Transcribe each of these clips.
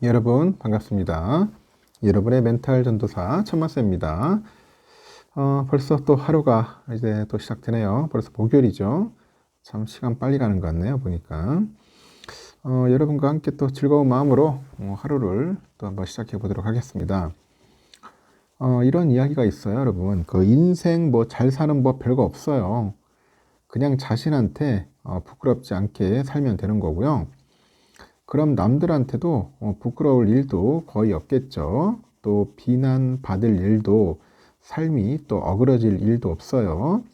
여러분 반갑습니다. 여러분의 멘탈 전도사 천마쌤입니다. 벌써 또 하루가 이제 또 시작되네요. 벌써 목요일이죠. 참 시간 빨리 가는 것 같네요. 보니까 여러분과 함께 또 즐거운 마음으로 하루를 또 한번 시작해 보도록 하겠습니다. 이런 이야기가 있어요, 여러분. 그 인생 뭐 잘 사는 법 별거 없어요. 그냥 자신한테 부끄럽지 않게 살면 되는 거고요. 그럼 남들한테도 부끄러울 일도 거의 없겠죠. 또 비난받을 일도, 삶이 또 어그러질 일도 없어요.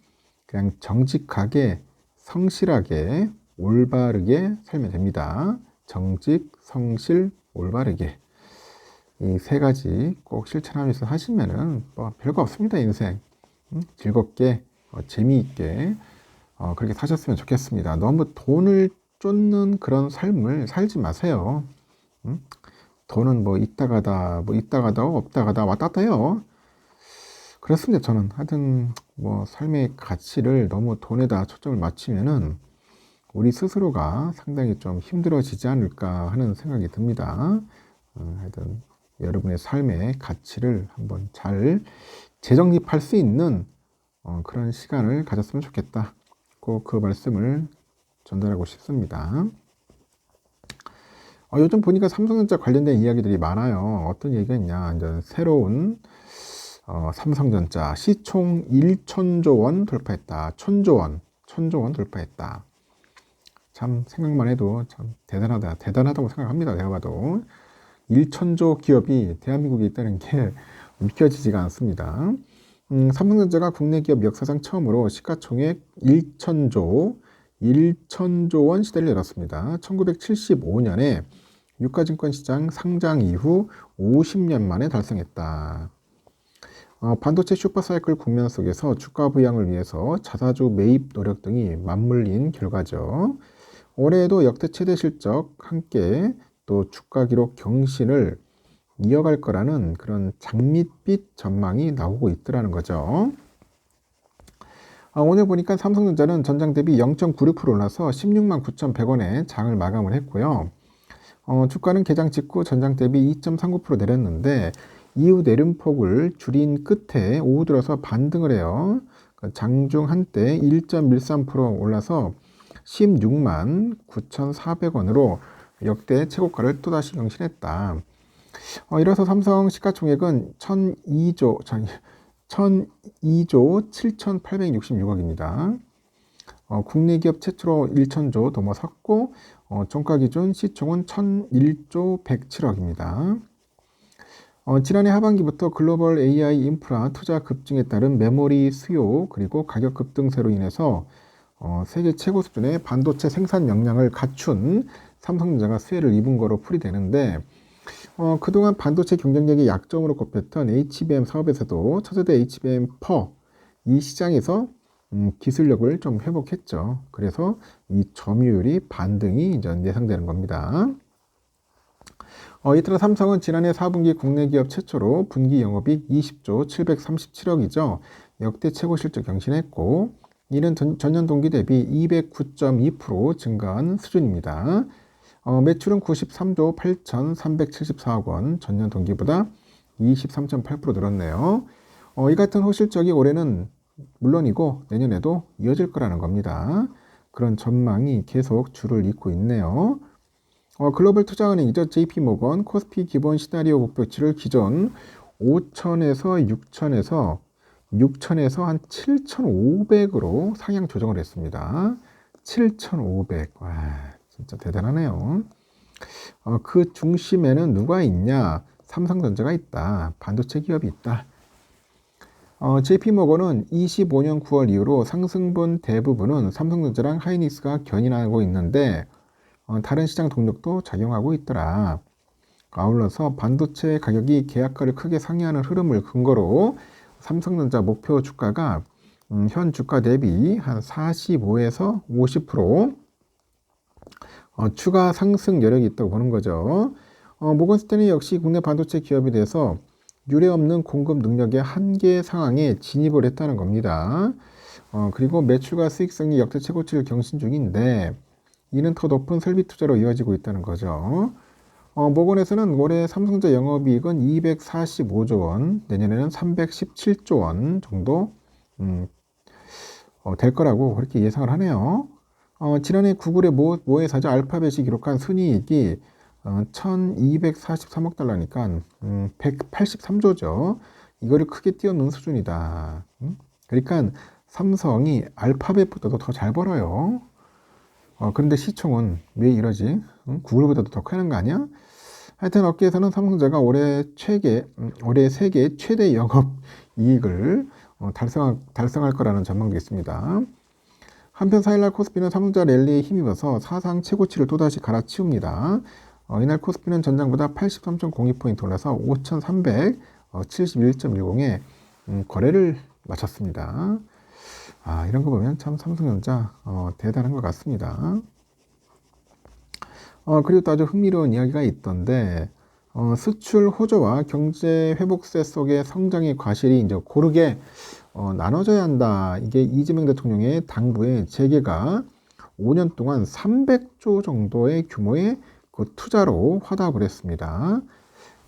그냥 정직하게, 성실하게, 올바르게 살면 됩니다. 정직, 성실, 올바르게. 이 세 가지 꼭 실천하면서 하시면은 뭐 별거 없습니다, 인생. 즐겁게, 재미있게 그렇게 사셨으면 좋겠습니다. 너무 돈을 쫓는 그런 삶을 살지 마세요. 돈은 뭐 있다 가다, 없다 가다 왔다 갔다 해요. 그렇습니다. 저는 하여튼 뭐 삶의 가치를 너무 돈에다 초점을 맞추면은 우리 스스로가 상당히 좀 힘들어지지 않을까 하는 생각이 듭니다. 하여튼 여러분의 삶의 가치를 한번 잘 재정립할 수 있는 그런 시간을 가졌으면 좋겠다. 꼭 그 말씀을 전달하고 싶습니다. 요즘 보니까 삼성전자 관련된 이야기들이 많아요. 어떤 얘기가 있냐. 이제 새로운 삼성전자 시총 1천조 원 돌파했다. 천조 원 돌파했다. 참 생각만 해도 참 대단하다고 생각합니다. 내가 봐도 1천조 기업이 대한민국에 있다는 게 믿겨지지가 않습니다. 삼성전자가 국내 기업 역사상 처음으로 시가총액 1천조 원 시대를 열었습니다. 1975년에 유가증권시장 상장 이후 50년 만에 달성했다. 반도체 슈퍼사이클 국면 속에서 주가 부양을 위해서 자사주 매입 노력 등이 맞물린 결과죠. 올해에도 역대 최대 실적 함께 또 주가 기록 경신을 이어갈 거라는 그런 장밋빛 전망이 나오고 있더라는 거죠. 오늘 보니까 삼성전자는 전장 대비 0.96% 올라서 16만 9,100원에 장을 마감을 했고요. 주가는 개장 직후 전장 대비 2.39% 내렸는데 이후 내림폭을 줄인 끝에 오후 들어서 반등을 해요. 장중 한때 1.13% 올라서 16만 9,400원으로 역대 최고가를 또다시 경신했다. 이로써 삼성 시가총액은 1,002조 7,866억입니다. 국내 기업 최초로 1,000조 넘어섰고 종가 기준 시총은 1,001조 107억입니다. 지난해 하반기부터 글로벌 AI 인프라 투자 급증에 따른 메모리 수요 그리고 가격 급등세로 인해서 세계 최고 수준의 반도체 생산 역량을 갖춘 삼성전자가 수혜를 입은 거로 풀이되는데 그동안 반도체 경쟁력이 약점으로 꼽혔던 HBM 사업에서도 차세대 HBM 이 시장에서 기술력을 좀 회복했죠. 그래서 이 점유율이 반등이 이제 예상되는 겁니다. 이틀 삼성은 지난해 4분기 국내 기업 최초로 분기 영업이익 20조 737억이죠. 역대 최고 실적 경신했고 이는 전년 동기 대비 209.2% 증가한 수준입니다. 매출은 93조 8,374억 원, 전년 동기보다 23.8% 늘었네요. 이 같은 호실적이 올해는 물론이고 내년에도 이어질 거라는 겁니다. 그런 전망이 계속 줄을 잇고 있네요. 글로벌 투자은행이죠. JP모건 코스피 기본 시나리오 목표치를 기존 5천에서 6천에서 한 7,500으로 상향 조정을 했습니다. 7,500. 와, 진짜 대단하네요. 그 중심에는 누가 있냐? 삼성전자가 있다. 반도체 기업이 있다. JP모건은 25년 9월 이후로 상승분 대부분은 삼성전자랑 하이닉스가 견인하고 있는데 다른 시장 동력도 작용하고 있더라. 아울러서 반도체 가격이 계약가를 크게 상회하는 흐름을 근거로 삼성전자 목표 주가가 현 주가 대비 한 45에서 50% 추가 상승 여력이 있다고 보는 거죠. 모건스탠리 역시 국내 반도체 기업에 대해서 유례없는 공급 능력의 한계 상황에 진입을 했다는 겁니다. 그리고 매출과 수익성이 역대 최고치를 경신 중인데 이는 더 높은 설비 투자로 이어지고 있다는 거죠. 모건에서는 올해 삼성전자 영업이익은 245조 원, 내년에는 317조 원 정도 될 거라고 그렇게 예상을 하네요. 지난해 구글의 모회사죠. 알파벳이 기록한 순이익이 1243억 달러니까 183조죠. 이거를 크게 뛰어넘는 수준이다. 그러니까 삼성이 알파벳보다도 더 잘 벌어요. 그런데 시총은 왜 이러지? 구글보다도 더 크는 거 아니야? 하여튼 업계에서는 삼성전자가 올해 세계 최대 영업 이익을 달성할 거라는 전망도 있습니다. 한편 4일날 코스피는 삼성전자 랠리에 힘입어서 사상 최고치를 또다시 갈아치웁니다. 이날 코스피는 전장보다 83.02포인트 올라서 5,371.10에 거래를 마쳤습니다. 이런 거 보면 참 삼성전자 대단한 것 같습니다. 그리고 또 아주 흥미로운 이야기가 있던데 수출 호조와 경제 회복세 속의 성장의 과실이 이제 고르게 나눠져야 한다. 이게 이재명 대통령의 당부의 재계가 5년 동안 300조 정도의 규모의 그 투자로 화답을 했습니다.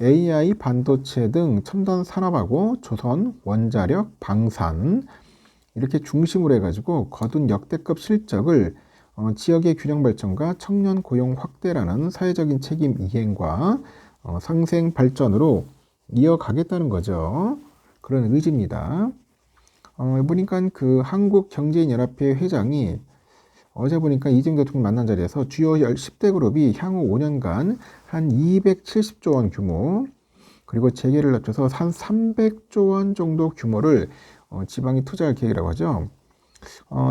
AI, 반도체 등 첨단 산업하고 조선, 원자력, 방산 이렇게 중심으로 해가지고 거둔 역대급 실적을 지역의 균형 발전과 청년 고용 확대라는 사회적인 책임 이행과 상생 발전으로 이어가겠다는 거죠. 그런 의지입니다. 보니까 그 한국경제인연합회 회장이 어제 보니까 이재명 대통령 만난 자리에서 주요 10대 그룹이 향후 5년간 한 270조 원 규모 그리고 재계를 합쳐서 한 300조 원 정도 규모를 지방에 투자할 계획이라고 하죠.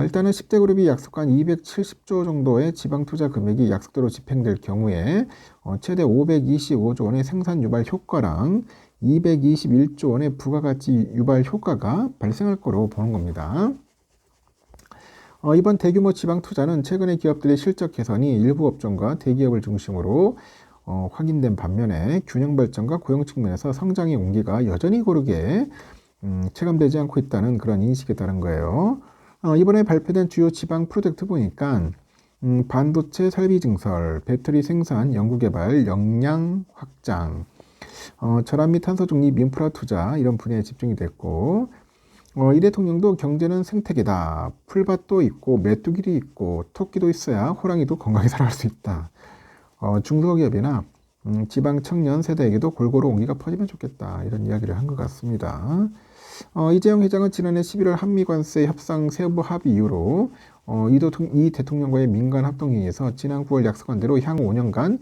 일단은 10대 그룹이 약속한 270조 정도의 지방 투자 금액이 약속대로 집행될 경우에 최대 525조 원의 생산 유발 효과랑 221조 원의 부가가치 유발 효과가 발생할 거로 보는 겁니다. 이번 대규모 지방 투자는 최근에 기업들의 실적 개선이 일부 업종과 대기업을 중심으로 확인된 반면에 균형 발전과 고용 측면에서 성장의 온기가 여전히 고르게 체감되지 않고 있다는 그런 인식에 따른 거예요. 이번에 발표된 주요 지방 프로젝트 보니까 반도체 설비 증설, 배터리 생산, 연구개발, 역량 확장, 절암 및 탄소 중립 인프라 투자 이런 분야에 집중이 됐고 이 대통령도 경제는 생태계다. 풀밭도 있고 메뚜기도 있고 토끼도 있어야 호랑이도 건강히 살아갈 수 있다. 중소기업이나 지방 청년 세대에게도 골고루 온기가 퍼지면 좋겠다. 이런 이야기를 한 것 같습니다. 이재용 회장은 지난해 11월 한미관세 협상 세부 합의 이후로 이 대통령과의 민간 합동회의에서 지난 9월 약속한 대로 향후 5년간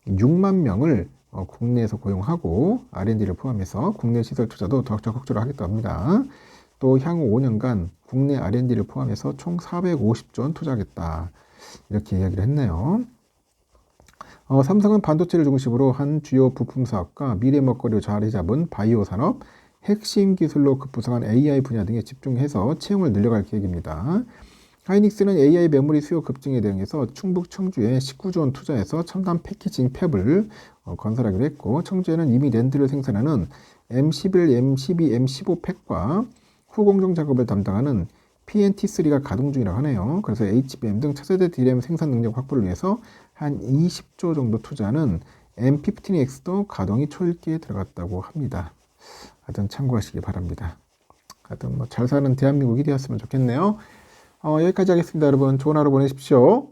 6만 명을 국내에서 고용하고 R&D를 포함해서 국내 시설 투자도 더 적극적으로 하겠다고 합니다. 또 향후 5년간 국내 R&D를 포함해서 총 450조 원 투자하겠다. 이렇게 이야기를 했네요. 삼성은 반도체를 중심으로 한 주요 부품 사업과 미래 먹거리로 자리 잡은 바이오 산업, 핵심 기술로 급부상한 AI 분야 등에 집중해서 채용을 늘려갈 계획입니다. 하이닉스는 AI 메모리 수요 급증에 대응해서 충북 청주에 19조 원 투자해서 첨단 패키징 팹을 건설하기로 했고 청주에는 이미 랜드를 생산하는 M11, M12, M15 팹과 후공정 작업을 담당하는 PNT3가 가동 중이라고 하네요. 그래서 HBM 등 차세대 DRAM 생산 능력 확보를 위해서 한 20조 정도 투자하는 M15X도 가동이 초읽기에 들어갔다고 합니다. 하여튼 참고하시기 바랍니다. 하여튼 잘 사는 대한민국이 되었으면 좋겠네요. 여기까지 하겠습니다. 여러분 좋은 하루 보내십시오.